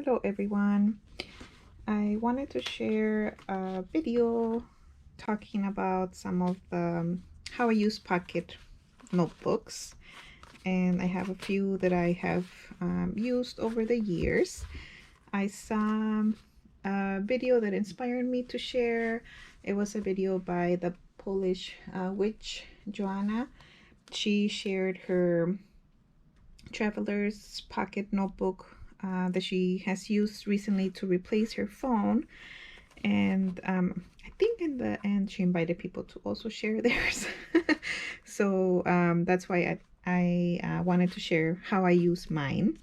Hello everyone. I wanted to share a video talking about some of the how I use Pocket notebooks, and I have a few that I have used over the years. I saw a video that inspired me to share. It was a video by the Polish witch Joanna. She shared her traveler's pocket notebook that she has used recently to replace her phone. And I think in the end, she invited people to also share theirs. So that's why I wanted to share how I use mine.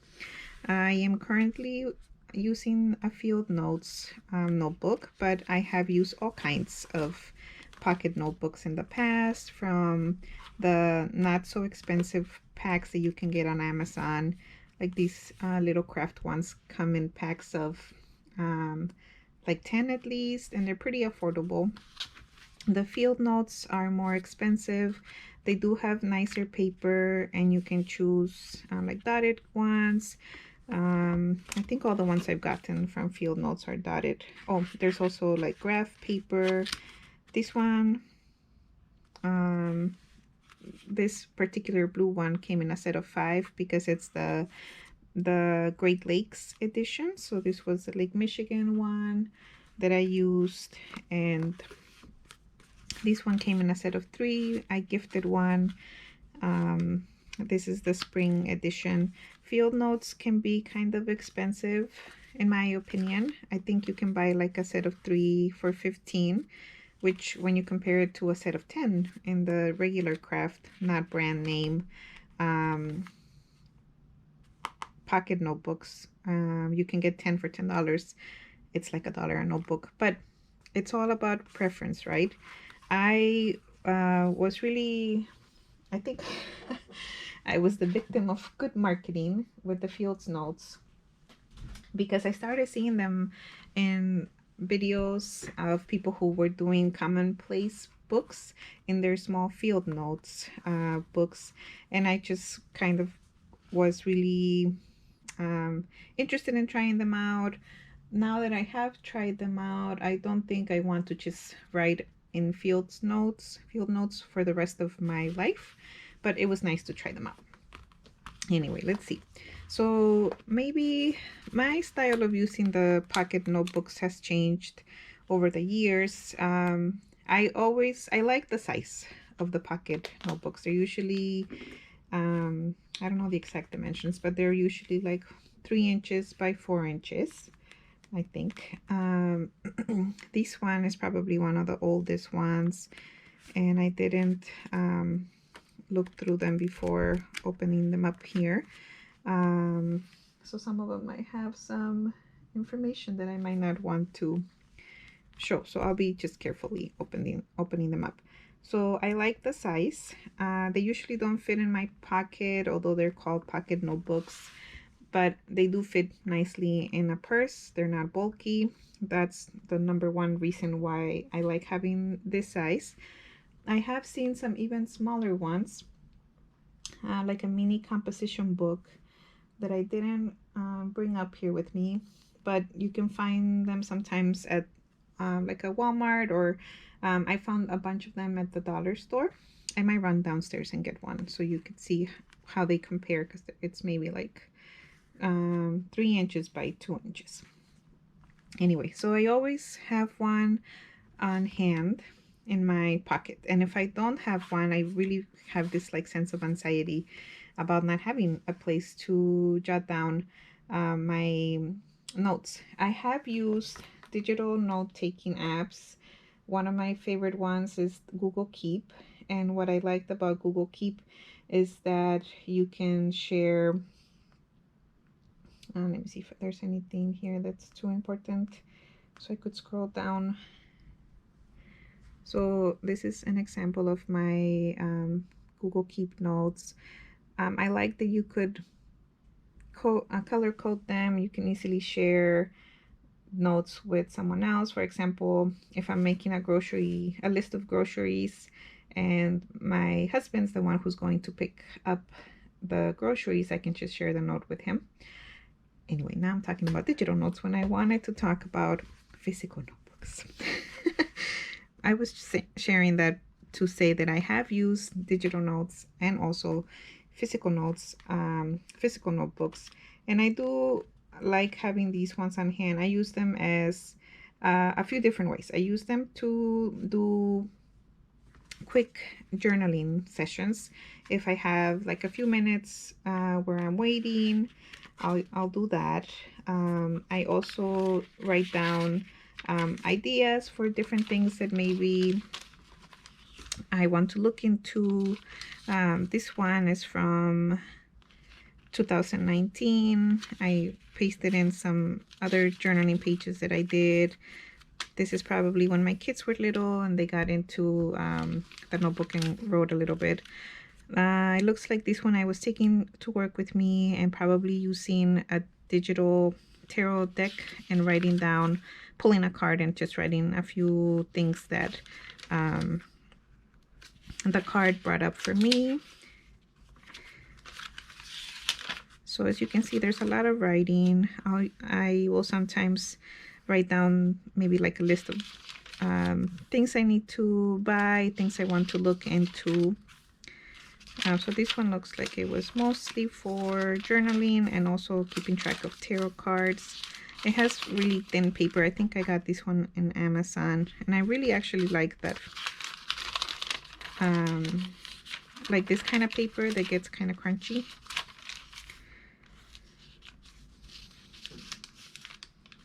I am currently using a field notes notebook, but I have used all kinds of pocket notebooks in the past, from the not so expensive packs that you can get on Amazon. Like these little craft ones come in packs of like 10 at least, and they're pretty affordable. The field notes are more expensive. They do have nicer paper, and you can choose like dotted ones. I think all the ones I've gotten from field notes are dotted. Oh, there's also like graph paper. This one, this particular blue one came in a set of 5 because it's the Great Lakes edition. So this was the Lake Michigan one that I used, and this one came in a set of 3. I gifted one. This is the spring edition. Field notes can be kind of expensive in my opinion. I think you can buy like a set of 3 for 15, which when you compare it to a set of 10 in the regular craft, not brand name pocket notebooks, you can get 10 for $10. It's like $1 a notebook, but it's all about preference, right? I was really, I think I was the victim of good marketing with the Fields notes, because I started seeing them in videos of people who were doing commonplace books in their small field notes books, and I just kind of was really interested in trying them out. Now that I have tried them out, I don't think I want to just write in field notes for the rest of my life, but it was nice to try them out. Anyway, let's see. So maybe my style of using the pocket notebooks has changed over the years. I like the size of the pocket notebooks. They're usually I don't know the exact dimensions, but they're usually like 3 inches by 4 inches, I think. This one is probably one of the oldest ones, and I didn't look through them before opening them up here. So some of them might have some information that I might not want to show. So I'll be just carefully opening them up. So I like the size. They usually don't fit in my pocket, although they're called pocket notebooks, but they do fit nicely in a purse. They're not bulky. That's the number one reason why I like having this size. I have seen some even smaller ones, like a mini composition book that I didn't bring up here with me, but you can find them sometimes at like a Walmart, or I found a bunch of them at the dollar store. I might run downstairs and get one so you could see how they compare, because it's maybe like 3 inches by 2 inches. Anyway, so I always have one on hand in my pocket, and if I don't have one, I really have this like sense of anxiety about not having a place to jot down my notes. I have used digital note-taking apps. One of my favorite ones is Google Keep, and what I liked about Google Keep is that you can share, let me see if there's anything here that's too important, so I could scroll down. So this is an example of my Google Keep notes. I like that you could color code them. You can easily share notes with someone else. For example, if I'm making a list of groceries, and my husband's the one who's going to pick up the groceries, I can just share the note with him. Anyway, now I'm talking about digital notes when I wanted to talk about physical notebooks. I was sharing that to say that I have used digital notes and also physical notes, physical notebooks, and I do like having these ones on hand. I use them as a few different ways. I use them to do quick journaling sessions. If I have like a few minutes where I'm waiting, I'll do that. I also write down ideas for different things that maybe I want to look into. This one is from 2019. I pasted in some other journaling pages that I did. This is probably when my kids were little and they got into the notebook and wrote a little bit. It looks like this one I was taking to work with me and probably using a digital tarot deck and writing down, pulling a card and just writing a few things that the card brought up for me. So as you can see, there's a lot of writing. I will sometimes write down maybe like a list of things I need to buy, things I want to look into. So this one looks like it was mostly for journaling and also keeping track of tarot cards. It has really thin paper. I think I got this one in Amazon, and I really actually like that. Like this kind of paper that gets kind of crunchy.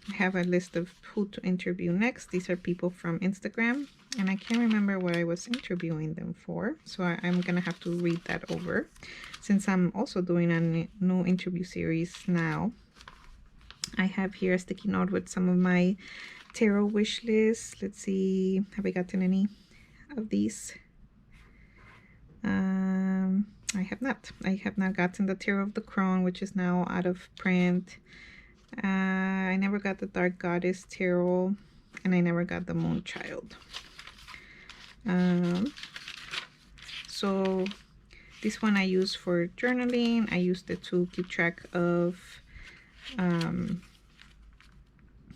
I have a list of who to interview next. These are people from Instagram, and I can't remember what I was interviewing them for, so I'm gonna have to read that over since I'm also doing a new interview series now. I have here a sticky note with some of my tarot wish lists. Let's see, have I gotten any of these? I have not. I have not gotten the Tarot of the Crone, which is now out of print. I never got the Dark Goddess Tarot, and I never got the Moon Child. So this one I use for journaling. I used it to keep track of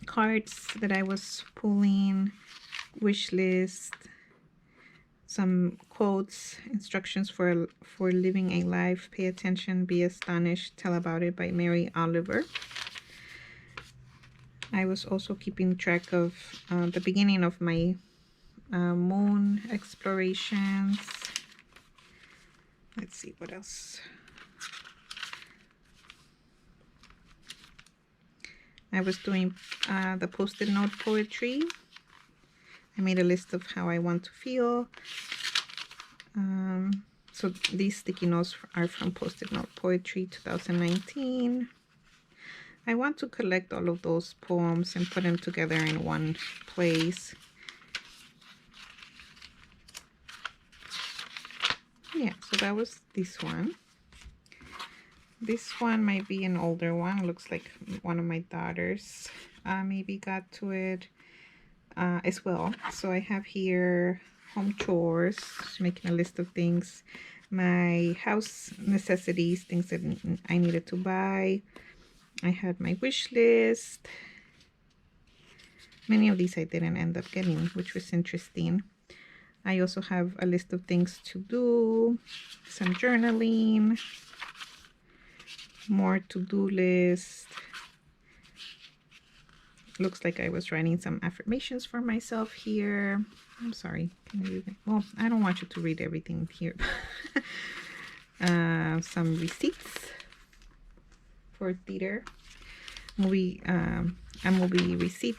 cards that I was pulling, wish list, some quotes, instructions for living a life, pay attention, be astonished, tell about it by Mary Oliver. I was also keeping track of the beginning of my moon explorations. Let's see what else. I was doing the post-it note poetry. I made a list of how I want to feel. So these sticky notes are from Post-it Note Poetry 2019. I want to collect all of those poems and put them together in one place. Yeah, so that was this one. This one might be an older one. It looks like one of my daughters maybe got to it as well. So I have here home chores, making a list of things, my house necessities, things that I needed to buy. I had my wish list. Many of these I didn't end up getting, which was interesting. I also have a list of things to do, some journaling, more to-do list. Looks like I was writing some affirmations for myself here. I'm sorry. Can you read it? Well, I don't want you to read everything here. Some receipts for theater. A movie receipt.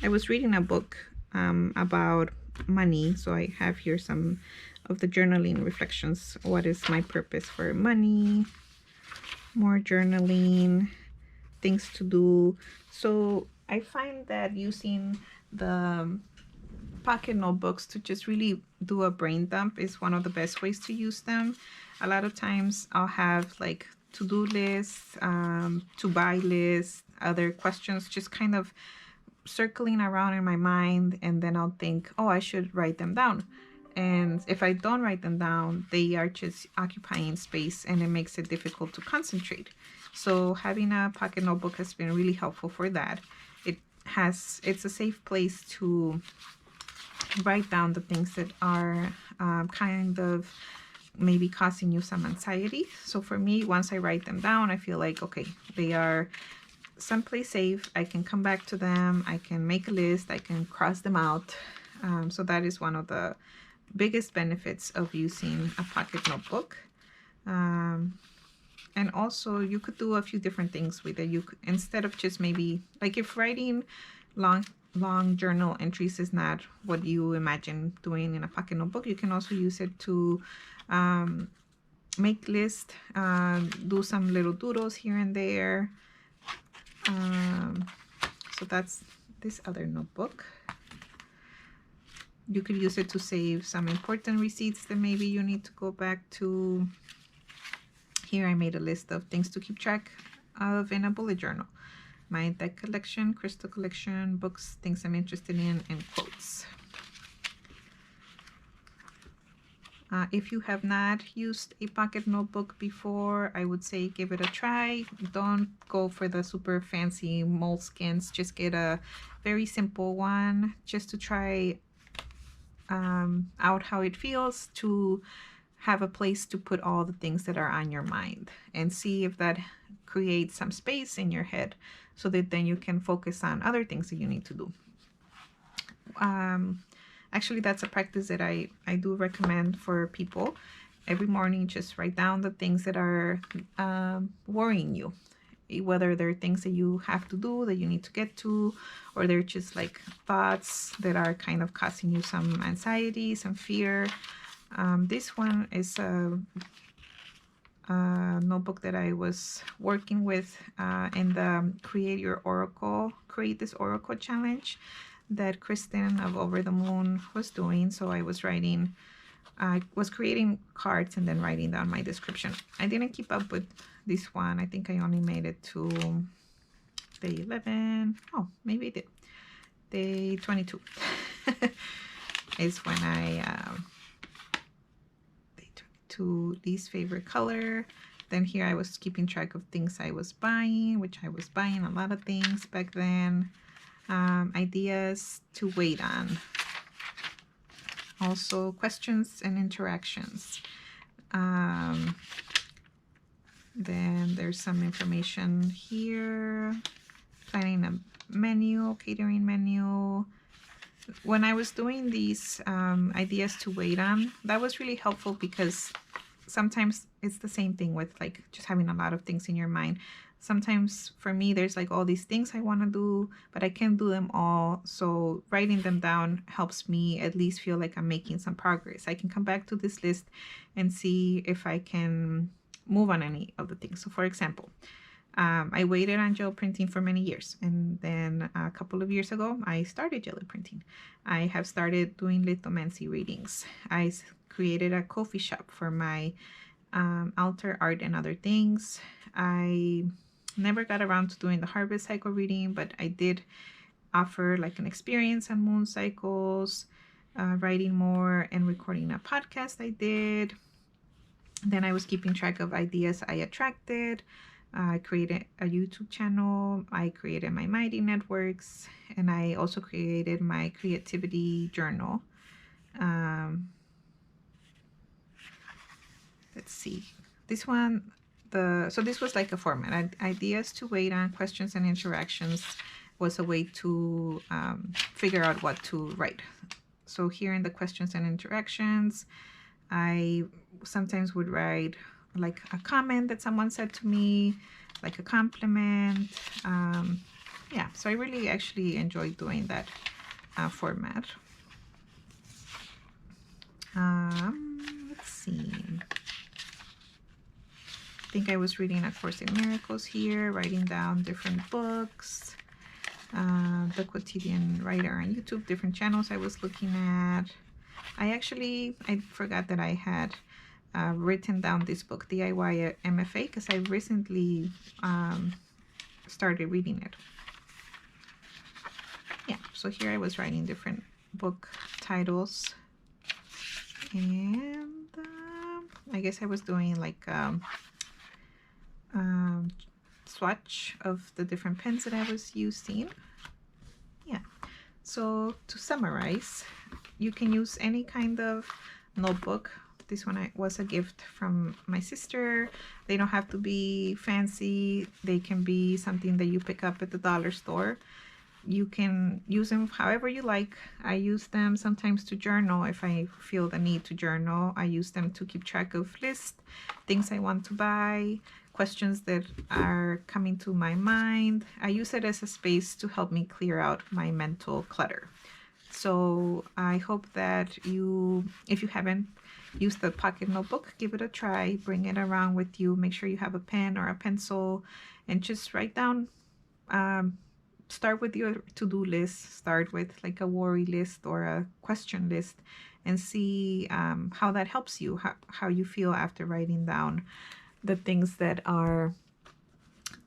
I was reading a book about money, so I have here some of the journaling reflections. What is my purpose for money? More journaling, things to do. So I find that using the pocket notebooks to just really do a brain dump is one of the best ways to use them. A lot of times I'll have like to-do lists, to buy lists, other questions just kind of circling around in my mind, and then I'll think, oh, I should write them down. And if I don't write them down, they are just occupying space and it makes it difficult to concentrate. So having a pocket notebook has been really helpful for that. It's a safe place to write down the things that are kind of maybe causing you some anxiety. So for me, once I write them down, I feel like, okay, they are someplace safe. I can come back to them. I can make a list. I can cross them out. So that is one of the biggest benefits of using a pocket notebook. And also you could do a few different things with it. You could, instead of just maybe like if writing long journal entries is not what you imagine doing in a pocket notebook, you can also use it to make lists, do some little doodles here and there. So that's this other notebook. You could use it to save some important receipts that maybe you need to go back to. Here I made a list of things to keep track of in a bullet journal. My deck collection, crystal collection, books, things I'm interested in, and quotes. If you have not used a pocket notebook before, I would say give it a try. Don't go for the super fancy moleskins. Just get a very simple one just to try out how it feels to have a place to put all the things that are on your mind and see if that creates some space in your head so that then you can focus on other things that you need to do. Actually, that's a practice that I do recommend for people. Every morning, just write down the things that are worrying you, whether they're things that you have to do, that you need to get to, or they're just like thoughts that are kind of causing you some anxiety, some fear. This one is a notebook that I was working with in the Create This Oracle challenge that Kristen of Over the Moon was doing. So I was creating cards and then writing down my description. I didn't keep up with this one. I think I only made it to day 11. Oh, maybe I did. Day 22 is when I to least favorite color. Then here I was keeping track of things I was buying, which I was buying a lot of things back then. Ideas to wait on. Also questions and interactions. Then there's some information here. Planning a menu, catering menu. When I was doing these ideas to wait on, that was really helpful because sometimes it's the same thing with like just having a lot of things in your mind. Sometimes for me, there's like all these things I want to do, but I can't do them all. So writing them down helps me at least feel like I'm making some progress. I can come back to this list and see if I can move on any of the things. So for example, I waited on gel printing for many years, and then a couple of years ago, I started gel printing. I have started doing lithomancy readings. I created a coffee shop for my altar art and other things. I never got around to doing the harvest cycle reading, but I did offer like an experience on moon cycles, writing more and recording a podcast I did. Then I was keeping track of ideas I attracted. I created a YouTube channel. I created my Mighty Networks, and I also created my creativity journal. Let's see. This one, so this was like a format. Ideas to wait on, questions and interactions was a way to figure out what to write. So here in the questions and interactions, I sometimes would write like a comment that someone said to me, like a compliment. Yeah, so I really actually enjoyed doing that format. Let's see. I think I was reading A Course in Miracles here, writing down different books. The Quotidian Writer on YouTube, different channels I was looking at. I forgot that I had written down this book, DIY MFA, because I recently started reading it. Yeah, so here I was writing different book titles. And I guess I was doing like swatch of the different pens that I was using. Yeah, so to summarize, you can use any kind of notebook. This one was a gift from my sister. They don't have to be fancy. They can be something that you pick up at the dollar store. You can use them however you like. I use them sometimes to journal if I feel the need to journal. I use them to keep track of lists, things I want to buy, questions that are coming to my mind. I use it as a space to help me clear out my mental clutter. So I hope that you, if you haven't used the pocket notebook, give it a try, bring it around with you, make sure you have a pen or a pencil, and just write down, start with your to-do list, start with like a worry list or a question list, and see how that helps you, how you feel after writing down the things that are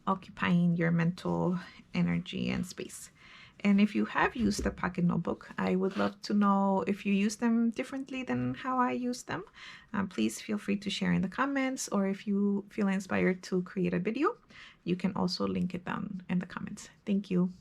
occupying your mental energy and space. And if you have used the pocket notebook, I would love to know if you use them differently than how I use them. Please feel free to share in the comments, or if you feel inspired to create a video, you can also link it down in the comments. Thank you.